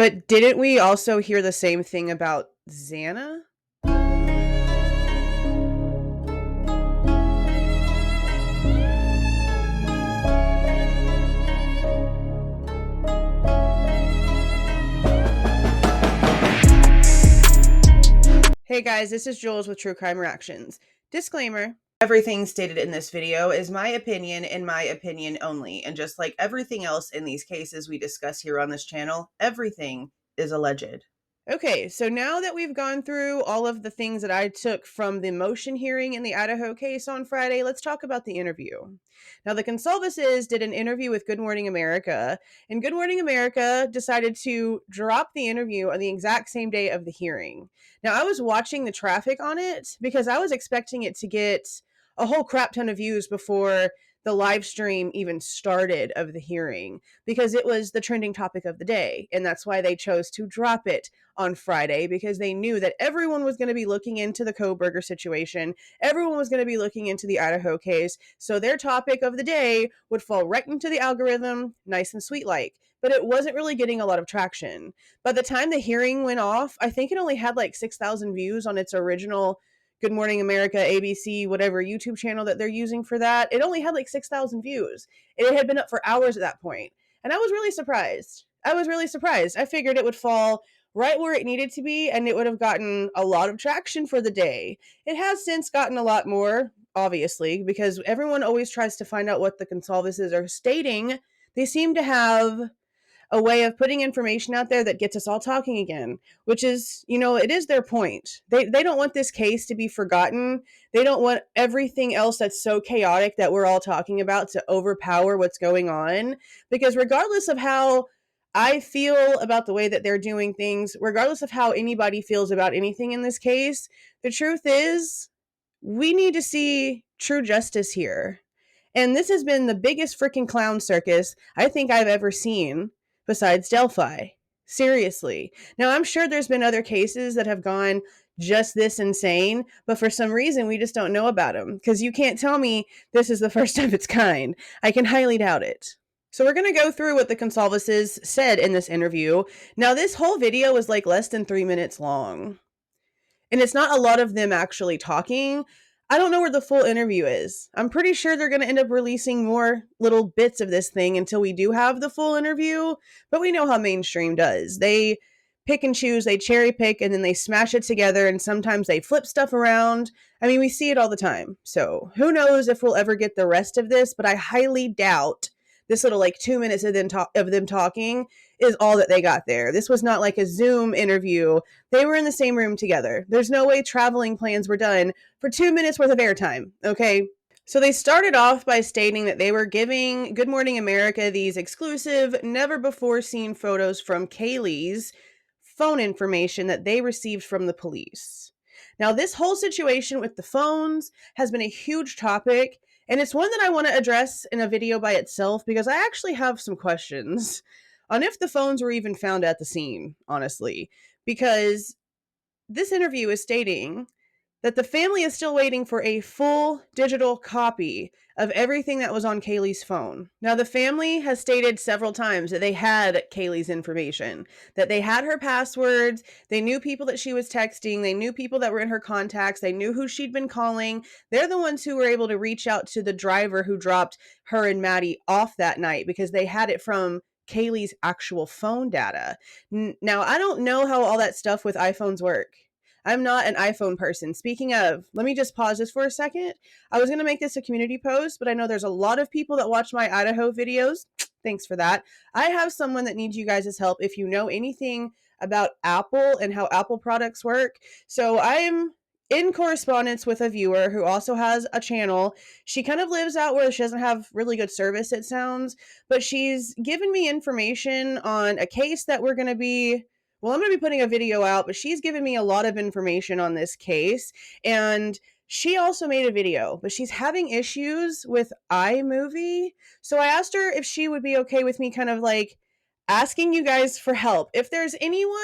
But didn't we also hear the same thing about Xana? Hey guys, this is Jules with True Crime Reactions. Disclaimer. Everything stated in this video is my opinion and my opinion only, and just like everything else in these cases we discuss here on this channel, everything is alleged. Okay, so now that we've gone through all of the things that I took from the motion hearing in the Idaho case on Friday, let's talk about the interview. Now, the Goncalveses did an interview with Good Morning America, and Good Morning America decided to drop the interview on the exact same day of the hearing. Now, I was watching the traffic on it because I was expecting it to get a whole crap ton of views before the live stream even started of the hearing, because it was the trending topic of the day, and that's why they chose to drop it on Friday, because they knew that everyone was going to be looking into the Kohberger situation, everyone was going to be looking into the Idaho case, so their topic of the day would fall right into the algorithm, nice and sweet like. But it wasn't really getting a lot of traction. By the time the hearing went off, I think it only had like 6,000 views on its original Good Morning America, ABC, whatever YouTube channel that they're using for that. It only had like 6,000 views. It had been up for hours at that point. And I was really surprised. I figured it would fall right where it needed to be, and it would have gotten a lot of traction for the day. It has since gotten a lot more, obviously, because everyone always tries to find out what the Goncalveses are stating. They seem to have a way of putting information out there that gets us all talking again, which is, it is their point. They don't want this case to be forgotten. They don't want everything else that's so chaotic that we're all talking about to overpower what's going on, because regardless of how I feel about the way that they're doing things, regardless of how anybody feels about anything in this case, the truth is we need to see true justice here. And this has been the biggest freaking clown circus I think I've ever seen besides Delphi. Seriously. Now, I'm sure there's been other cases that have gone just this insane, but for some reason we just don't know about them, because you can't tell me this is the first of its kind. I can highly doubt it. So we're going to go through what the Goncalveses said in this interview. Now, this whole video is like less than 3 minutes long, and it's not a lot of them actually talking. I don't know where the full interview is. I'm pretty sure they're going to end up releasing more little bits of this thing until we do have the full interview, but we know how mainstream does. They pick and choose, they cherry pick, and then they smash it together, and sometimes they flip stuff around. I mean, we see it all the time. So who knows if we'll ever get the rest of this, but I highly doubt this little like 2 minutes of them talking is all that they got there. This was not like a Zoom interview. They were in the same room together. There's no way traveling plans were done for 2 minutes worth of airtime, okay? So they started off by stating that they were giving Good Morning America these exclusive, never-before-seen photos from Kaylee's phone information that they received from the police. Now, this whole situation with the phones has been a huge topic, and it's one that I want to address in a video by itself, because I actually have some questions on if the phones were even found at the scene, honestly. Because this interview is stating that the family is still waiting for a full digital copy of everything that was on Kaylee's phone. Now, the family has stated several times that they had Kaylee's information, that they had her passwords, they knew people that she was texting, they knew people that were in her contacts, they knew who she'd been calling. They're the ones who were able to reach out to the driver who dropped her and Maddie off that night, because they had it from Kaylee's actual phone data. Now, I don't know how all that stuff with iPhones work. I'm not an iPhone person. Speaking of, let me just pause this for a second. I was going to make this a community post, but I know there's a lot of people that watch my Idaho videos. Thanks for that. I have someone that needs you guys' help if you know anything about Apple and how Apple products work. So I'm in correspondence with a viewer who also has a channel. She kind of lives out where she doesn't have really good service, it sounds, but she's given me information on a case that we're going to be I'm going to be putting a video out, but she's given me a lot of information on this case, and she also made a video, but she's having issues with iMovie. So I asked her if she would be okay with me kind of like asking you guys for help. If there's anyone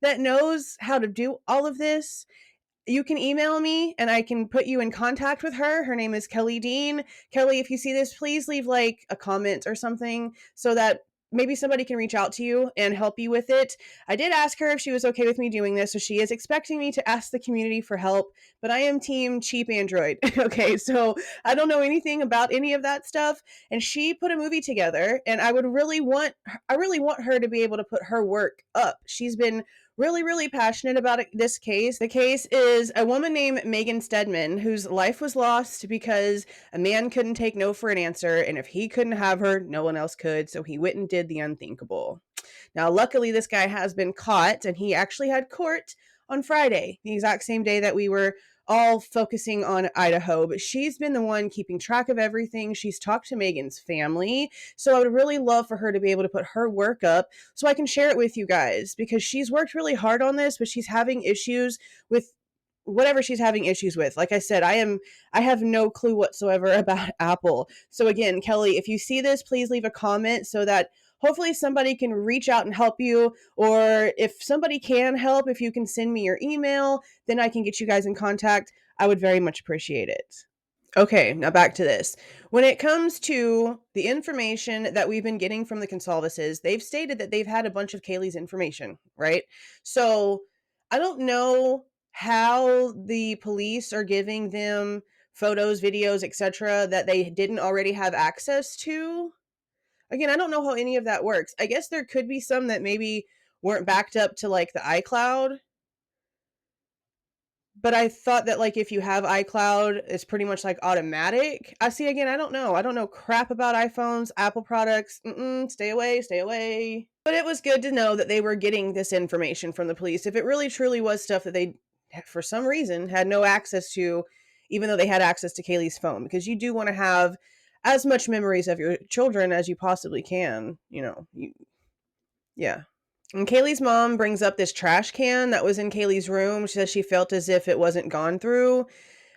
that knows how to do all of this, you can email me and I can put you in contact with her. Her name is Kelly Dean. Kelly, if you see this, please leave like a comment or something so that maybe somebody can reach out to you and help you with it. I did ask her if she was okay with me doing this, so she is expecting me to ask the community for help, but I am team cheap Android. Okay, so I don't know anything about any of that stuff, and she put a movie together, and I really want her to be able to put her work up. She's been really passionate about this case. The case is a woman named Megan Stedman, whose life was lost because a man couldn't take no for an answer, and if he couldn't have her, no one else could, so he went and did the unthinkable. Now, luckily, this guy has been caught, and he actually had court on Friday, the exact same day that we were all focusing on Idaho, but she's been the one keeping track of everything. She's talked to Megan's family, so I would really love for her to be able to put her work up so I can share it with you guys, because she's worked really hard on this, but she's having issues with whatever she's having issues with. Like I said, I have no clue whatsoever about Apple. So again, Kelly, if you see this, please leave a comment so that hopefully somebody can reach out and help you, or if somebody can help, if you can send me your email, then I can get you guys in contact. I would very much appreciate it. Okay, now back to this. When it comes to the information that we've been getting from the Goncalveses, they've stated that they've had a bunch of Kaylee's information, right? So I don't know how the police are giving them photos, videos, etc. that they didn't already have access to. Again, I don't know how any of that works. I guess there could be some that maybe weren't backed up to like the iCloud. But I thought that, like, if you have iCloud, it's pretty much, like, automatic. I see, again, I don't know. I don't know crap about iPhones, Apple products. Stay away, stay away. But it was good to know that they were getting this information from the police. If it really truly was stuff that they, for some reason, had no access to, even though they had access to Kaylee's phone. Because you do want to have as much memories of your children as you possibly can. Yeah. And Kaylee's mom brings up this trash can that was in Kaylee's room. She says she felt as if it wasn't gone through.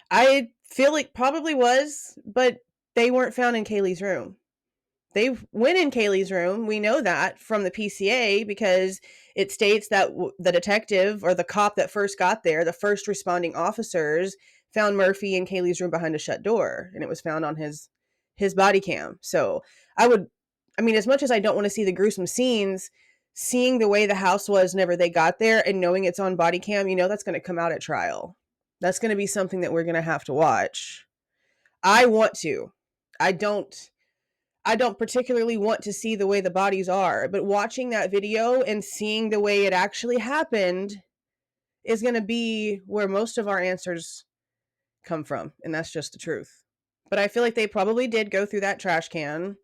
I feel it probably was, but they weren't found in Kaylee's room. They went in Kaylee's room. We know that from the PCA because it states that the detective or the cop that first got there, the first responding officers, found Murphy in Kaylee's room behind a shut door, and it was found on his body cam. So as much as I don't want to see the gruesome scenes, seeing the way the house was whenever they got there and knowing it's on body cam, that's going to come out at trial. That's going to be something that we're going to have to watch. I want to. I don't particularly want to see the way the bodies are, but watching that video and seeing the way it actually happened is going to be where most of our answers come from, and that's just the truth. But I feel like they probably did go through that trash can,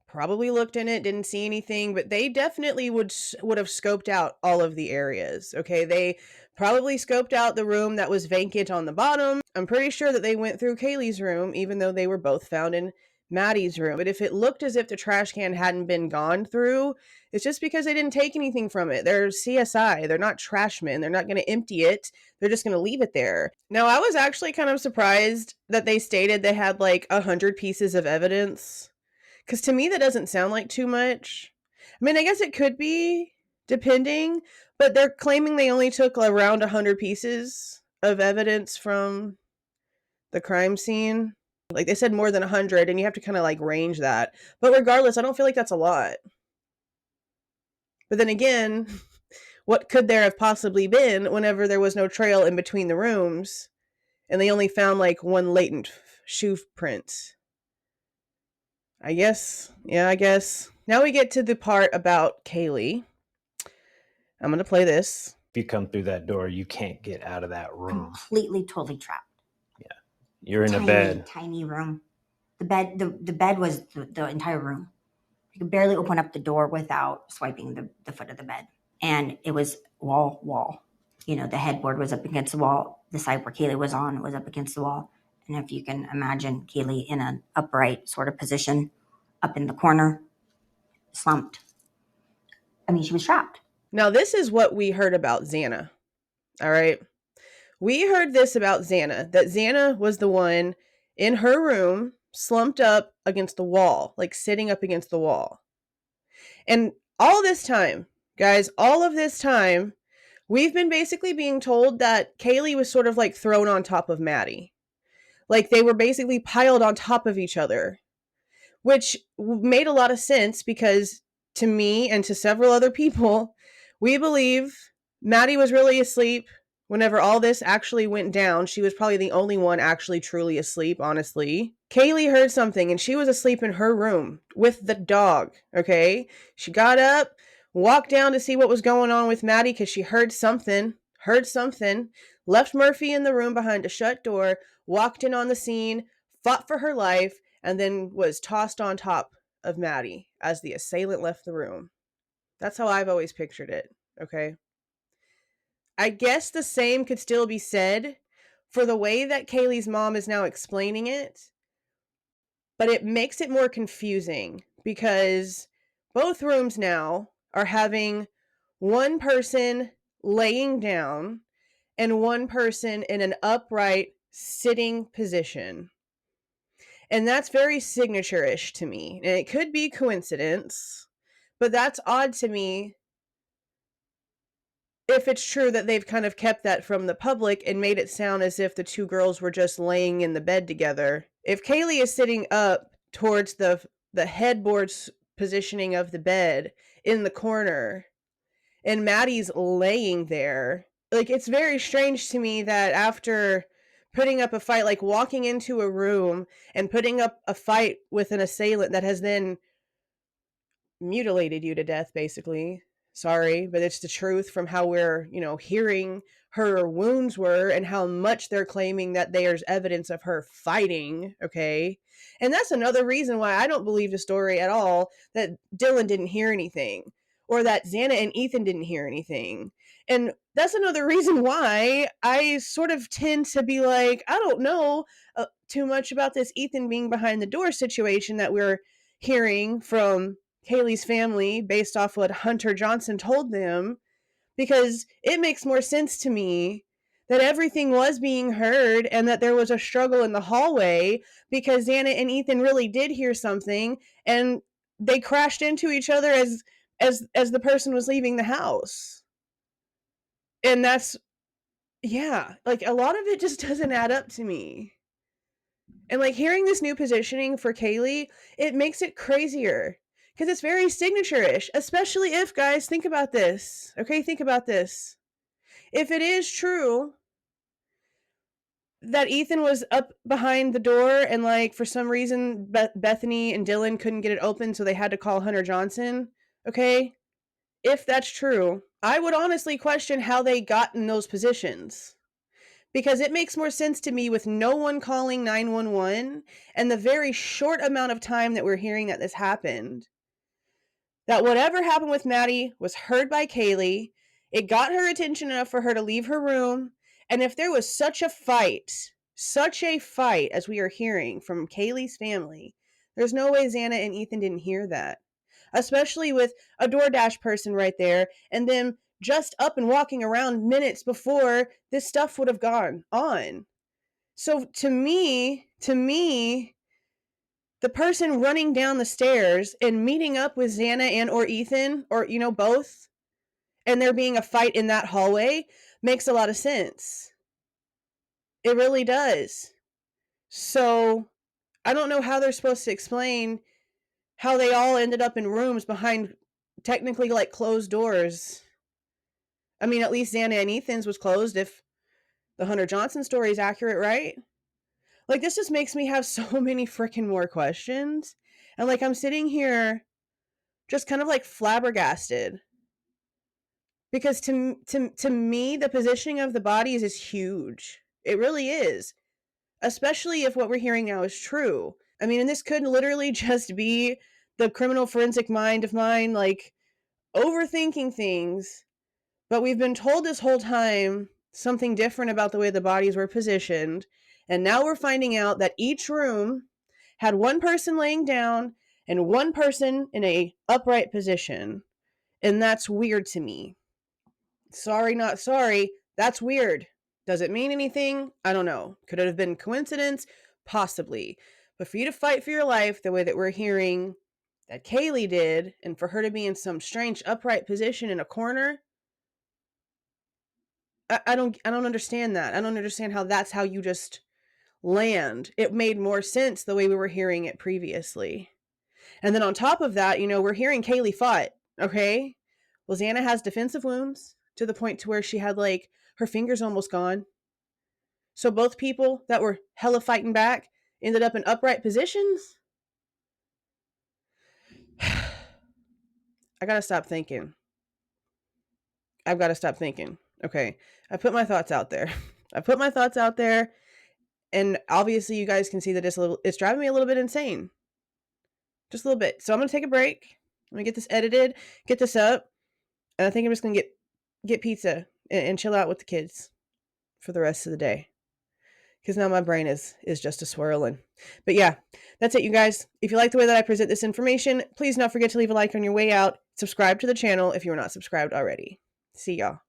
probably looked in it, didn't see anything, but they definitely would have scoped out all of the areas. Okay, they probably scoped out the room that was vacant on the bottom. I'm pretty sure that they went through Kaylee's room, even though they were both found in Maddie's room. But if it looked as if the trash can hadn't been gone through, it's just because they didn't take anything from it. They're CSI. They're not trashmen. They're not going to empty it. They're just going to leave it there. Now, I was actually kind of surprised that they stated they had like 100 pieces of evidence. Because to me, that doesn't sound like too much. I mean, I guess it could be, depending, but they're claiming they only took around 100 pieces of evidence from the crime scene. Like, they said more than 100, and you have to kind of, like, range that. But regardless, I don't feel like that's a lot. But then again, what could there have possibly been whenever there was no trail in between the rooms, and they only found, like, one latent shoe print? I guess. Now we get to the part about Kaylee. I'm going to play this. If you come through that door, you can't get out of that room. Completely, totally trapped. Yeah. You're in a bed. Tiny room. The bed was the entire room. You could barely open up the door without swiping the foot of the bed. And it was wall. The headboard was up against the wall. The side where Kaylee was on was up against the wall. And if you can imagine Kaylee in an upright sort of position, up in the corner, slumped. I mean, she was trapped. Now, this is what we heard about Xana. All right. We heard this about Xana, that Xana was the one in her room, slumped up against the wall, like sitting up against the wall. And all this time, guys, we've been basically being told that Kaylee was sort of like thrown on top of Maddie. Like they were basically piled on top of each other, which made a lot of sense because to me and to several other people, we believe Maddie was really asleep whenever all this actually went down. She was probably the only one actually truly asleep, honestly. Kaylee heard something and she was asleep in her room with the dog, okay? She got up, walked down to see what was going on with Maddie because she heard something, left Murphy in the room behind a shut door, walked in on the scene, fought for her life, and then was tossed on top of Maddie as the assailant left the room. That's how I've always pictured it, okay? I guess the same could still be said for the way that Kaylee's mom is now explaining it, but it makes it more confusing because both rooms now are having one person laying down and one person in an upright sitting position. And that's very signature-ish to me. And it could be coincidence, but that's odd to me if it's true that they've kind of kept that from the public and made it sound as if the two girls were just laying in the bed together. If Kaylee is sitting up towards the headboard's positioning of the bed in the corner and Maddie's laying there, like, it's very strange to me that after putting up a fight, like walking into a room and putting up a fight with an assailant that has then mutilated you to death, basically. Sorry, but it's the truth from how we're, hearing her wounds were and how much they're claiming that there's evidence of her fighting, okay? And that's another reason why I don't believe the story at all that Dylan didn't hear anything or that Xana and Ethan didn't hear anything. And that's another reason why I sort of tend to be like, I don't know too much about this Ethan being behind the door situation that we're hearing from Kaylee's family based off what Hunter Johnson told them, because it makes more sense to me that everything was being heard and that there was a struggle in the hallway because Xana and Ethan really did hear something and they crashed into each other as the person was leaving the house. And that's, yeah, like a lot of it just doesn't add up to me. And like hearing this new positioning for Kaylee, it makes it crazier because it's very signature-ish, especially if, guys, think about this. Okay, think about this. If it is true that Ethan was up behind the door and like for some reason Bethany and Dylan couldn't get it open, so they had to call Hunter Johnson, okay? If that's true, I would honestly question how they got in those positions. Because it makes more sense to me with no one calling 911 and the very short amount of time that we're hearing that this happened. That whatever happened with Maddie was heard by Kaylee. It got her attention enough for her to leave her room. And if there was such a fight as we are hearing from Kaylee's family, there's no way Xana and Ethan didn't hear that. Especially with a DoorDash person right there and them just up and walking around minutes before this stuff would have gone on. So to me, the person running down the stairs and meeting up with Xana and or Ethan or, both, and there being a fight in that hallway makes a lot of sense. It really does. So I don't know how they're supposed to explain how they all ended up in rooms behind technically like closed doors. I mean, at least Xana and Ethan's was closed if the Hunter Johnson story is accurate, right? Like, this just makes me have so many freaking more questions. And like, I'm sitting here just kind of like flabbergasted. Because to me, the positioning of the bodies is huge. It really is. Especially if what we're hearing now is true. I mean, and this could literally just be the criminal forensic mind of mine, like, overthinking things. But we've been told this whole time something different about the way the bodies were positioned. And now we're finding out that each room had one person laying down and one person in a upright position. And that's weird to me. Sorry, not sorry. That's weird. Does it mean anything? I don't know. Could it have been coincidence? Possibly. But for you to fight for your life the way that we're hearing that Kaylee did, and for her to be in some strange upright position in a corner, I don't understand that. I don't understand how that's how you just land. It made more sense the way we were hearing it previously. And then on top of that, you know, we're hearing Kaylee fought. Okay. Well, Xana has defensive wounds to the point to where she had like her fingers almost gone. So both people that were hella fighting back ended up in upright positions. I gotta stop thinking. I've got to stop thinking. Okay. I put my thoughts out there. And obviously you guys can see that it's driving me a little bit insane. Just a little bit. So I'm going to take a break. Let me get this edited, get this up. And I think I'm just going to get pizza and chill out with the kids for the rest of the day. Because now my brain is just a swirling. But yeah, that's it, you guys. If you like the way that I present this information, please don't forget to leave a like on your way out. Subscribe to the channel if you're not subscribed already. See y'all.